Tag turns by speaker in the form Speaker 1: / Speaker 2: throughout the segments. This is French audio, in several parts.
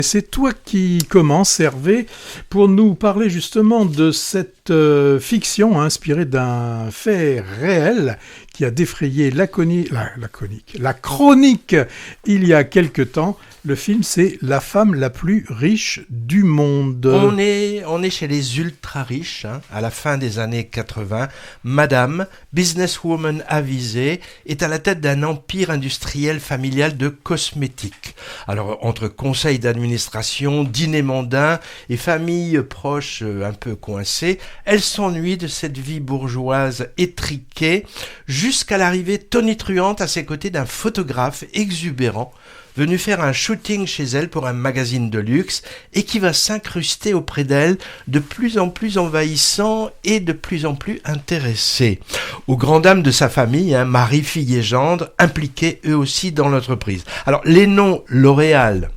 Speaker 1: C'est toi qui commences, Hervé, pour nous parler justement de cette fiction inspirée d'un fait réel qui a défrayé la chronique il y a quelque temps. Le film, c'est La femme la plus riche du monde.
Speaker 2: On est chez les ultra riches, à la fin des années 80. Madame, businesswoman avisée, est à la tête d'un empire industriel familial de cosmétiques. Alors, entre conseils d'administration, dîners mondains et familles proches un peu coincées, elle s'ennuie de cette vie bourgeoise étriquée jusqu'à l'arrivée tonitruante à ses côtés d'un photographe exubérant venu faire un shooting chez elle pour un magazine de luxe et qui va s'incruster auprès d'elle de plus en plus envahissant et de plus en plus intéressé. Aux grandes dames de sa famille, mari, fille et gendre, impliqués eux aussi dans l'entreprise. Alors les noms L'Oréal,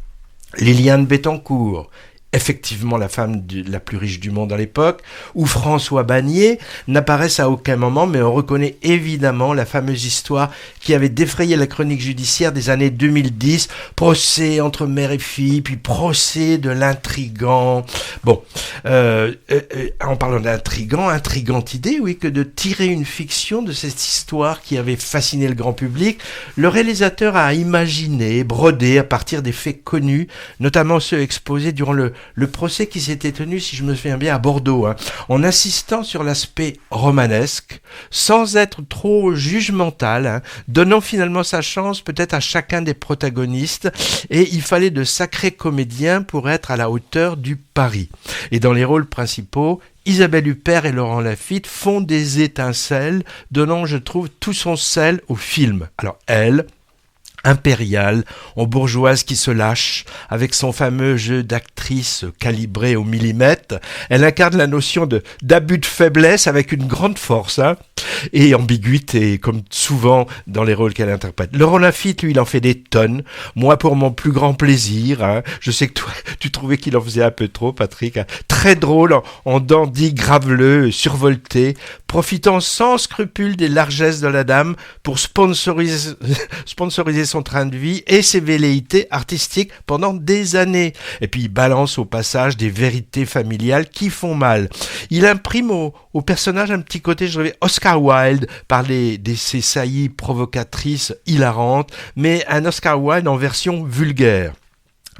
Speaker 2: Liliane Bettencourt, effectivement la femme la plus riche du monde à l'époque, ou François Bagné, n'apparaissent à aucun moment, mais on reconnaît évidemment la fameuse histoire qui avait défrayé la chronique judiciaire des années 2010, procès entre mère et fille, puis procès de l'intrigant. Bon, en parlant d'intrigant, intrigante idée, oui, que de tirer une fiction de cette histoire qui avait fasciné le grand public, le réalisateur a imaginé, brodé à partir des faits connus, notamment ceux exposés durant le procès qui s'était tenu, si je me souviens bien, à Bordeaux, en insistant sur l'aspect romanesque, sans être trop jugemental, donnant finalement sa chance peut-être à chacun des protagonistes, et il fallait de sacrés comédiens pour être à la hauteur du pari. Et dans les rôles principaux, Isabelle Huppert et Laurent Lafitte font des étincelles, donnant, je trouve, tout son sel au film. Alors elle, impériale, en bourgeoise qui se lâche, avec son fameux jeu d'actrice calibré au millimètre, elle incarne la notion d'abus de faiblesse avec une grande force, et ambiguïté, comme souvent dans les rôles qu'elle interprète. Laurent Lafitte, lui, il en fait des tonnes. Moi, pour mon plus grand plaisir, je sais que toi, tu trouvais qu'il en faisait un peu trop, Patrick, très drôle, en dandy graveleux, survolté, profitant sans scrupule des largesses de la dame pour sponsoriser son train de vie et ses velléités artistiques pendant des années. Et puis il balance au passage des vérités familiales qui font mal. Il imprime au personnage un petit côté, je dirais, Oscar Wilde, par ses saillies provocatrices hilarantes, mais un Oscar Wilde en version vulgaire.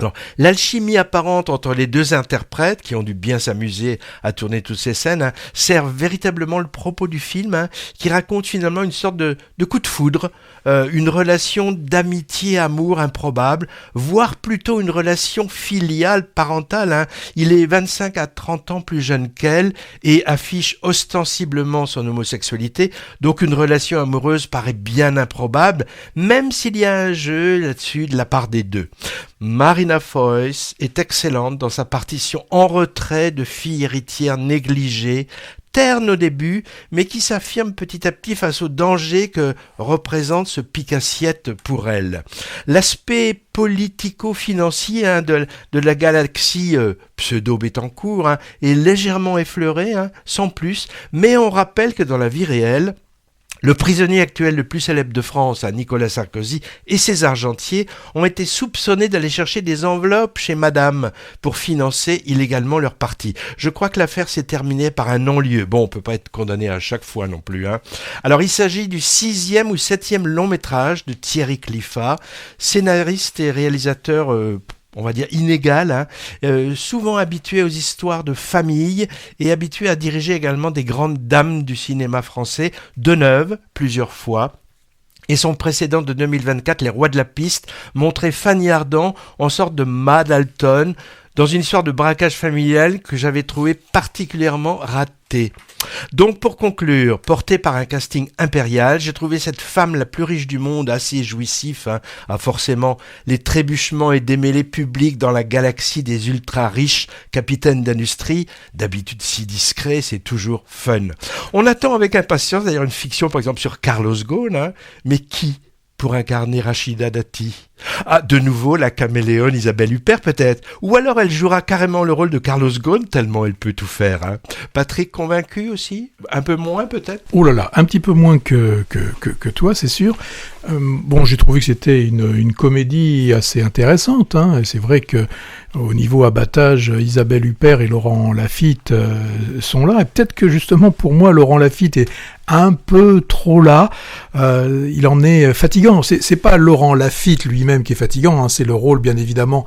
Speaker 2: Alors, l'alchimie apparente entre les deux interprètes, qui ont dû bien s'amuser à tourner toutes ces scènes, sert véritablement le propos du film, qui raconte finalement une sorte de coup de foudre, une relation d'amitié-amour improbable, voire plutôt une relation filiale, parentale. Il est 25 à 30 ans plus jeune qu'elle et affiche ostensiblement son homosexualité, donc une relation amoureuse paraît bien improbable, même s'il y a un jeu là-dessus de la part des deux. Marina Foïs est excellente dans sa partition en retrait de fille héritière négligée, terne au début, mais qui s'affirme petit à petit face au danger que représente ce pique-assiette pour elle. L'aspect politico-financier de la galaxie pseudo-Bettencourt est légèrement effleuré, sans plus, mais on rappelle que dans la vie réelle, le prisonnier actuel le plus célèbre de France, Nicolas Sarkozy, et ses argentiers ont été soupçonnés d'aller chercher des enveloppes chez Madame pour financer illégalement leur parti. Je crois que l'affaire s'est terminée par un non-lieu. Bon, on peut pas être condamné à chaque fois non plus. Alors, il s'agit du 6e ou 7e long métrage de Thierry Cliffat, scénariste et réalisateur on va dire inégal, souvent habitué aux histoires de famille et habitué à diriger également des grandes dames du cinéma français, Deneuve, plusieurs fois. Et son précédent de 2024, Les Rois de la Piste, montrait Fanny Ardant en sorte de Mad Alton, dans une histoire de braquage familial que j'avais trouvé particulièrement ratée. Donc pour conclure, porté par un casting impérial, j'ai trouvé cette femme la plus riche du monde assez jouissif, forcément les trébuchements et démêlés publics dans la galaxie des ultra riches capitaines d'industrie, d'habitude si discret, c'est toujours fun. On attend avec impatience d'ailleurs une fiction par exemple sur Carlos Ghosn, mais qui pour incarner Rachida Dati? De nouveau la caméléone Isabelle Huppert peut-être, ou alors elle jouera carrément le rôle de Carlos Ghosn tellement elle peut tout faire. Patrick convaincu aussi? Un peu moins peut-être?
Speaker 1: Oh là là, un petit peu moins que toi, c'est sûr. Bon, j'ai trouvé que c'était une comédie assez intéressante. C'est vrai que Au niveau abattage, Isabelle Huppert et Laurent Lafitte sont là. Et peut-être que justement pour moi, Laurent Lafitte est un peu trop là. Il en est fatigant. C'est pas Laurent Lafitte lui-même qui est fatigant, hein, c'est le rôle bien évidemment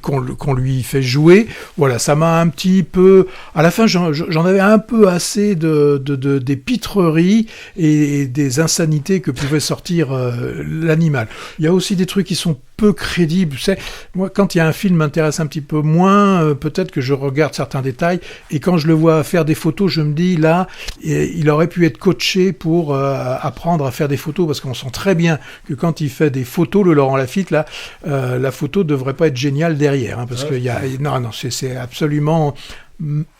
Speaker 1: qu'on lui fait jouer. Voilà, ça m'a un petit peu... À la fin, j'en avais un peu assez des pitreries et des insanités que pouvait sortir l'animal. Il y a aussi des trucs qui sont peu crédible. Tu sais, moi, quand il y a un film m'intéresse un petit peu moins, peut-être que je regarde certains détails, et quand je le vois faire des photos, je me dis, là, il aurait pu être coaché pour apprendre à faire des photos, parce qu'on sent très bien que quand il fait des photos, le Laurent Lafitte, là, la photo devrait pas être géniale derrière, hein, parce que non, c'est absolument,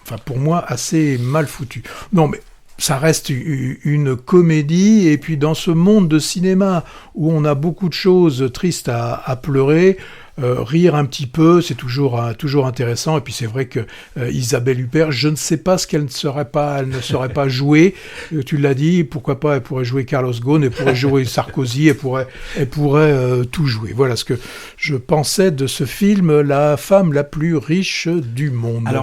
Speaker 1: enfin, pour moi, assez mal foutu. Non, mais ça reste une comédie, et puis dans ce monde de cinéma où on a beaucoup de choses tristes à pleurer, rire un petit peu, c'est toujours intéressant. Et puis c'est vrai que Isabelle Huppert, je ne sais pas ce qu'elle ne saurait pas jouer. Tu l'as dit, pourquoi pas, elle pourrait jouer Carlos Ghosn, elle pourrait jouer Sarkozy, elle pourrait tout jouer. Voilà ce que je pensais de ce film, La femme la plus riche du monde.
Speaker 2: Alors,